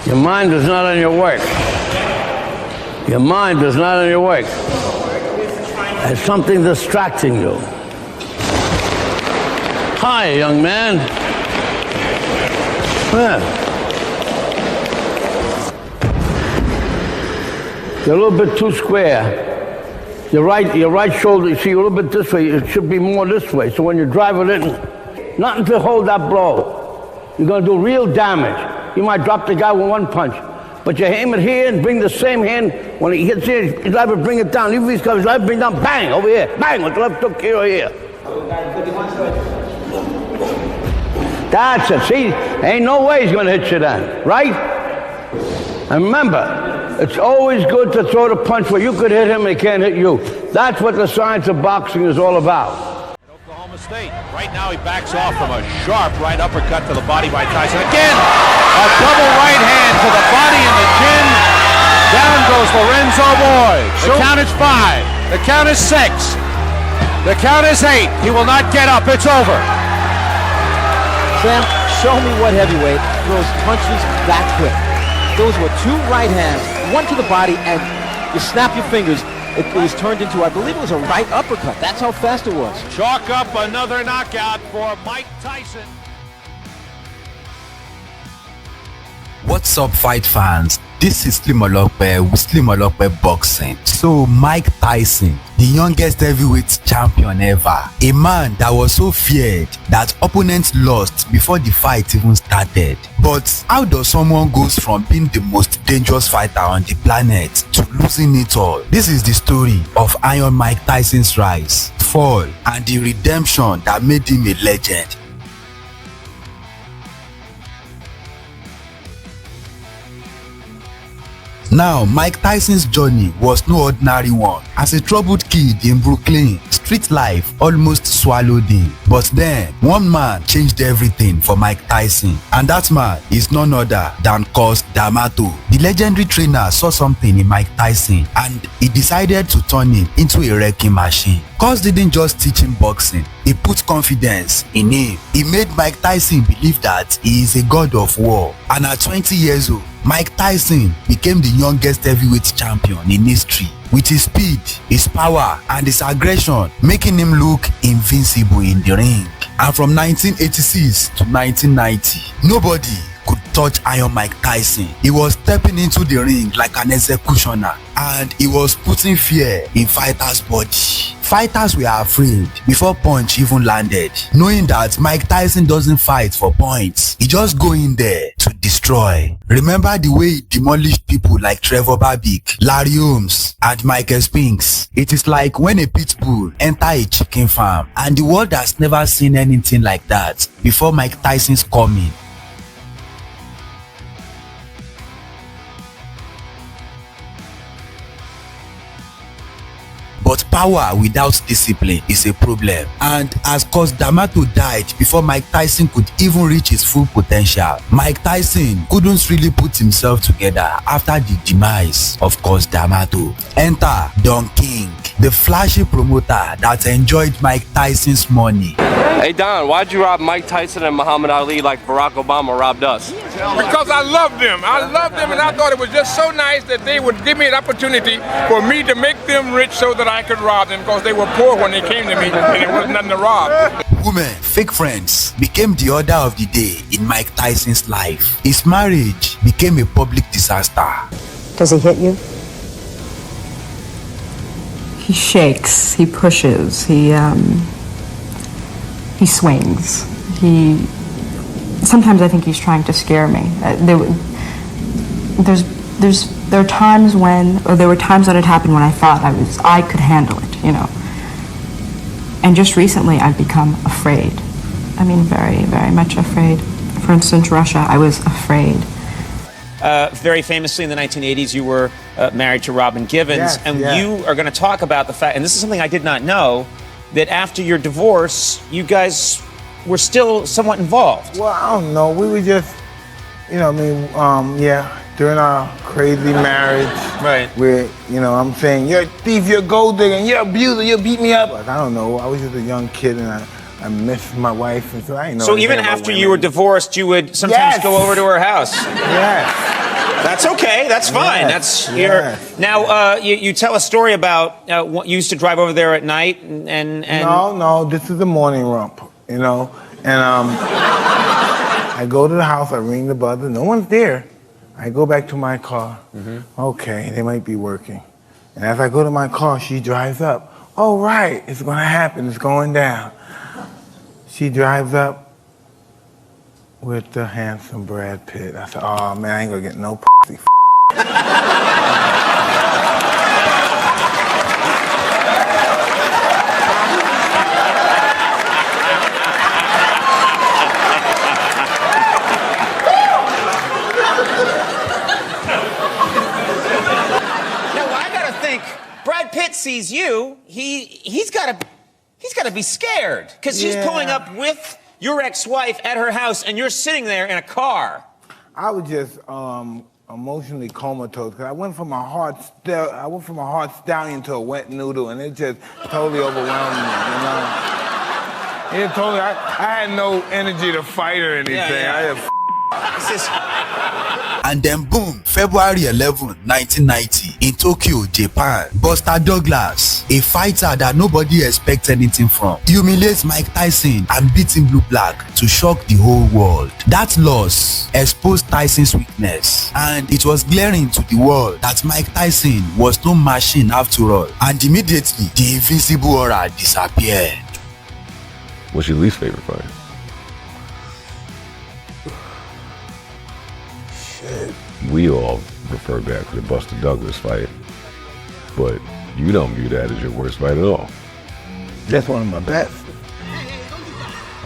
Your mind is not on your work. Your mind is not on your work. There's something distracting you. Hi, young man. Yeah. You're a little bit too square. Your right shoulder, you see, a little bit this way. It should be more this way. So when you drive it in, nothing to hold that blow. You're going to do real damage. You might drop the guy with one punch. But you aim it here and bring the same hand. When he hits here, his life will bring it down. Even if he's his life bring down, bang, over here. Bang, with the left hook here or here. That's it. See, ain't no way he's going to hit you then, right? And remember, it's always good to throw the punch where you could hit him and he can't hit you. That's what the science of boxing is all about. Oklahoma State. Right now he backs off from a sharp right uppercut to the body by Tyson. Again, a double right hand to the body and the chin. Down goes Lorenzo Boyd. The count is 5. The count is 6. The count is 8. He will not get up. It's over. Sam, show me what heavyweight throws punches that quick. Those were 2 right hands, one to the body, and you snap your fingers. It was turned into, I believe it was a right uppercut. That's how fast it was. Chalk up another knockout for Mike Tyson. What's up, fight fans? This is Slim Olokpe with Slim Olokpe Boxing. So Mike Tyson, the youngest heavyweight champion ever, a man that was so feared that opponents lost before the fight even started. But how does someone goes from being the most dangerous fighter on the planet to losing it all? This is the story of Iron Mike Tyson's rise, fall, and the redemption that made him a legend. Now, Mike Tyson's journey was no ordinary one. As a troubled kid in Brooklyn, street life almost swallowed him. But then, one man changed everything for Mike Tyson. And that man is none other than Cus D'Amato. The legendary trainer saw something in Mike Tyson and he decided to turn him into a wrecking machine. Cus didn't just teach him boxing, he put confidence in him. He made Mike Tyson believe that he is a god of war. And at 20 years old, Mike Tyson became the youngest heavyweight champion in history, with his speed, his power, and his aggression making him look invincible in the ring. And from 1986 to 1990, nobody could touch Iron Mike Tyson. He was stepping into the ring like an executioner, and he was putting fear in fighters' body. Fighters were afraid before punch even landed, knowing that Mike Tyson doesn't fight for points. He just go in there to destroy. Remember the way he demolished people like Trevor Babbitt, Larry Holmes, and Michael Spinks? It is like when a pit bull enter a chicken farm, and the world has never seen anything like that before Mike Tyson's coming. But power without discipline is a problem. And as Cus D'Amato died before Mike Tyson could even reach his full potential, Mike Tyson couldn't really put himself together after the demise of Cus D'Amato. Enter Don King, the flashy promoter that enjoyed Mike Tyson's money. Hey Don, why'd you rob Mike Tyson and Muhammad Ali like Barack Obama robbed us? Because I loved them. I loved them, and I thought it was just so nice that they would give me an opportunity for me to make them rich so that I could rob them, because they were poor when they came to me and there was nothing to rob. Women, fake friends became the order of the day in Mike Tyson's life. His marriage became a public disaster. Does he hit you? He shakes, he pushes, he swings. Sometimes I think he's trying to scare me. There were times that it happened when I thought I could handle it, you know. And just recently I've become afraid. I mean, very, very much afraid. For instance, Russia, I was afraid. Very famously in the 1980s, you were married to Robin Givens, you are going to talk about the fact, and this is something I did not know, that after your divorce, you guys were still somewhat involved. Well, I don't know. We were just, during our crazy marriage. Right. Where, I'm saying, you're a thief, you're a gold digger, and you're a abuser, you beat me up. Like, I don't know. I was just a young kid, and I missed my wife, and so I didn't know. So even after you were divorced, you would sometimes go over to her house? Yes. That's okay. That's fine. That's your. Now, you tell a story about you used to drive over there at night and. No, this is the morning rump, you know, and I go to the house, I ring the buzzer, no one's there. I go back to my car. Okay, they might be working. And as I go to my car, she drives up. Oh, right, it's gonna happen, it's going down. She drives up with the handsome Brad Pitt. I said, oh man, I ain't gonna get no pussy. Brad Pitt sees you, he's got to be scared because she's pulling up with your ex-wife at her house and you're sitting there in a car. I was just emotionally comatose because I went from a hard stallion to a wet noodle, and it just totally overwhelmed me, you know. It totally. I had no energy to fight or anything. I just. And then boom, February 11, 1990, in Tokyo, Japan, Buster Douglas, a fighter that nobody expects anything from, humiliates Mike Tyson and beats him blue-black to shock the whole world. That loss exposed Tyson's weakness, and it was glaring to the world that Mike Tyson was no machine after all, and immediately the invincible aura disappeared. What's your least favorite fight? We all refer back to the Buster Douglas fight, but you don't view that as your worst fight at all. That's one of my best.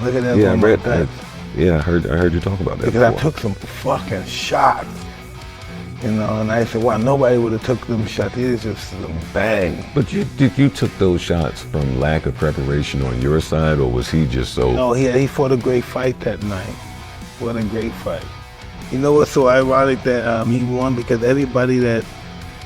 Look at that. Yeah, one of my best. I heard you talk about that. Because I took some fucking shots, you know, and I said, wow, nobody would have took them shots. It was just some bang. But you took those shots from lack of preparation on your side, or was he just so? No, he fought a great fight that night. What a great fight. You know what's so ironic that he won? Because everybody that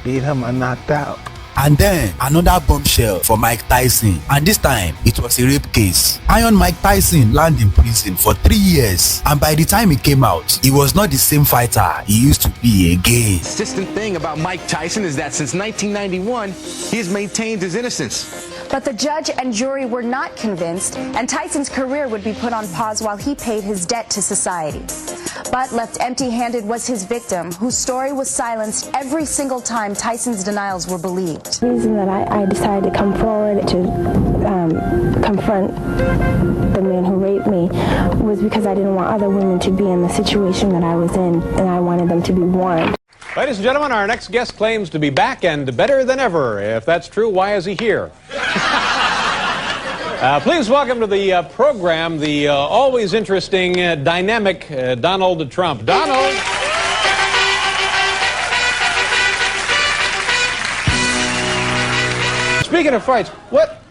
beat him are knocked out. And then another bombshell for Mike Tyson, and this time it was a rape case. Iron Mike Tyson landed in prison for 3 years, and by the time he came out, he was not the same fighter he used to be again. The consistent thing about Mike Tyson is that since 1991, he has maintained his innocence. But the judge and jury were not convinced, and Tyson's career would be put on pause while he paid his debt to society. But left empty-handed was his victim, whose story was silenced every single time Tyson's denials were believed. The reason that I decided to come forward to confront the man who raped me was because I didn't want other women to be in the situation that I was in, and I wanted them to be warned. Ladies and gentlemen, our next guest claims to be back and better than ever. If that's true, why is he here? Please welcome to the program the always interesting, dynamic Donald Trump. Donald! Speaking of fights,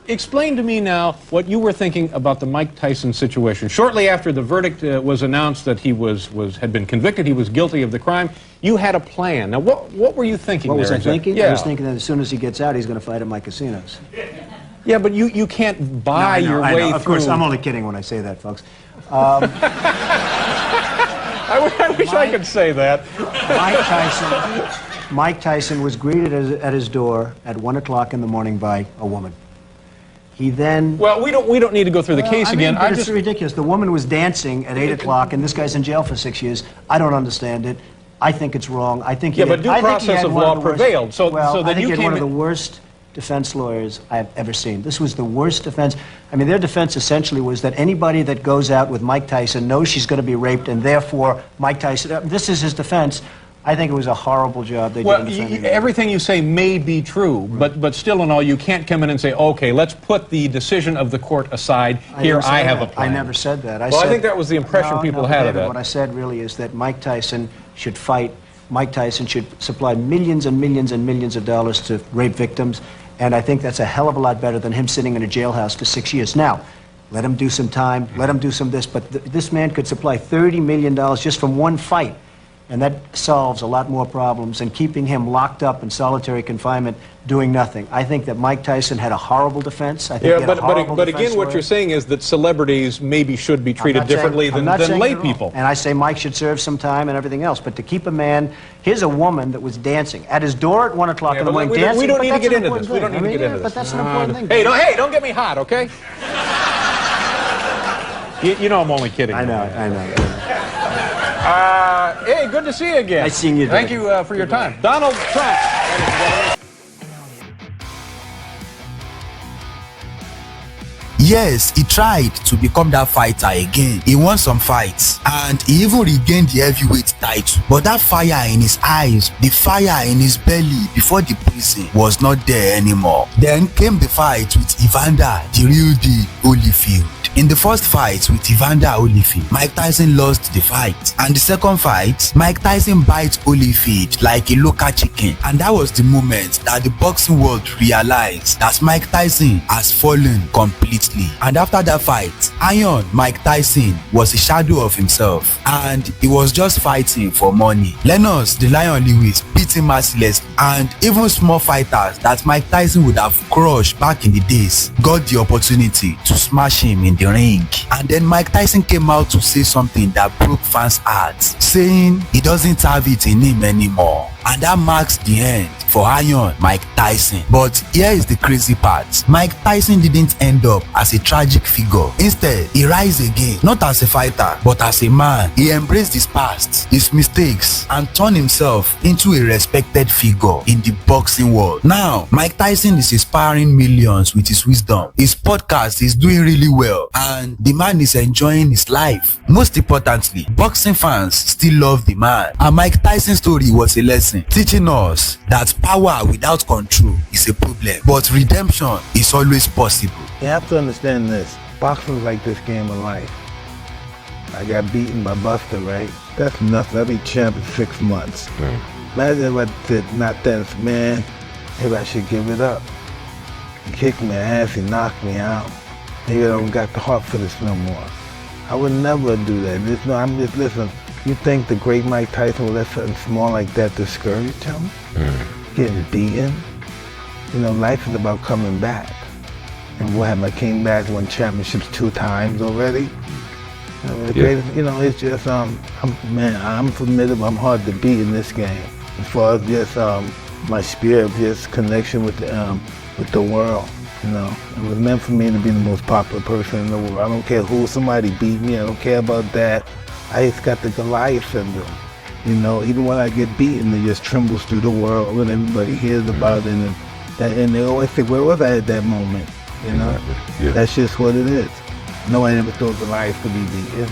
explain to me now what you were thinking about the Mike Tyson situation. Shortly after the verdict was announced that he had been convicted, he was guilty of the crime, you had a plan. Now, what were you thinking? What was I thinking? Yeah. I was thinking that as soon as he gets out, he's going to fight at my casinos. Yeah, but you can't buy your way through. Of course, I'm only kidding when I say that, folks. I wish I could say that. Mike Tyson was greeted at his door at 1 o'clock in the morning by a woman. He then... Well, we don't need to go through the case again. It's ridiculous. The woman was dancing at 8 o'clock, and this guy's in jail for 6 years. I don't understand it. I think it's wrong. I think but due process of law prevailed. So then I think you he had one of in... the worst defense lawyers I have ever seen. This was the worst defense. I mean, their defense essentially was that anybody that goes out with Mike Tyson knows she's going to be raped, and therefore Mike Tyson... This is his defense. I think it was a horrible job they did in defending him. Everything you say may be true, but still in all, you can't come in and say, okay, let's put the decision of the court aside. Here, I have a plan. I never said that. I think that was the impression people had of that. What I said really is that Mike Tyson should fight. Mike Tyson should supply millions and millions and millions of dollars to rape victims, and I think that's a hell of a lot better than him sitting in a jailhouse for 6 years. Now, let him do some time, let him do some this, but this man could supply $30 million just from one fight. And that solves a lot more problems than keeping him locked up in solitary confinement doing nothing. I think that Mike Tyson had a horrible defense. I think he had a horrible but defense again, what lawyer. you're saying is that celebrities maybe should be treated differently than lay people. And I say Mike should serve some time and everything else. But to keep a man, here's a woman that was dancing at his door at 1 o'clock in the morning dancing. We don't need to but get that's an into this. important We don't thing. need to get into this. But that's an important thing. Hey, don't get me hot, okay? You know I'm only kidding. I know. Hey, good to see you again. Nice seeing you. Thank you for your time. Donald Trump. Yes, he tried to become that fighter again. He won some fights and he even regained the heavyweight title. But that fire in his eyes, the fire in his belly before the prison was not there anymore. Then came the fight with Evander, the real deal, Holyfield. In the first fight with Evander Holyfield, Mike Tyson lost the fight. And the second fight, Mike Tyson bites Holyfield like a local chicken. And that was the moment that the boxing world realized that Mike Tyson has fallen completely. And after that fight, Iron Mike Tyson was a shadow of himself. And he was just fighting for money. Lennox, the Lion Lewis, beat him mercilessly. And even small fighters that Mike Tyson would have crushed back in the days got the opportunity to smash him in the ring. And then Mike Tyson came out to say something that broke fans' hearts, saying he doesn't have it in him anymore. And that marks the end for Iron Mike Tyson. But here is the crazy part. Mike Tyson didn't end up as a tragic figure. Instead, he rise again, not as a fighter, but as a man. He embraced his past, his mistakes, and turned himself into a respected figure in the boxing world. Now, Mike Tyson is inspiring millions with his wisdom. His podcast is doing really well, and the man is enjoying his life. Most importantly, boxing fans still love the man. And Mike Tyson's story was a lesson, teaching us that power without control is a problem, but redemption is always possible. You have to understand this. Boxing is like this game of life. I got beaten by Buster, right? That's nothing. I'll be champ in 6 months. Imagine if I did not dance, man. Maybe I should give it up. He kicked my ass, he knocked me out. Maybe I don't got the heart for this no more. I would never do that. Listen, you think the great Mike Tyson would let something small like that discourage him? Getting beaten? You know, life is about coming back. And what happened? I came back, won championships 2 times already. You know, it's just, I'm formidable, I'm hard to beat in this game. As far as just my spirit, just connection with the world. You know, it was meant for me to be the most popular person in the world. I don't care who, somebody beat me, I don't care about that. I just got the Goliath syndrome. You know, even when I get beaten, it just trembles through the world when everybody hears about it. And they always say, where was I at that moment? You know, That's just what it is. Nobody ever thought Goliath could be beaten.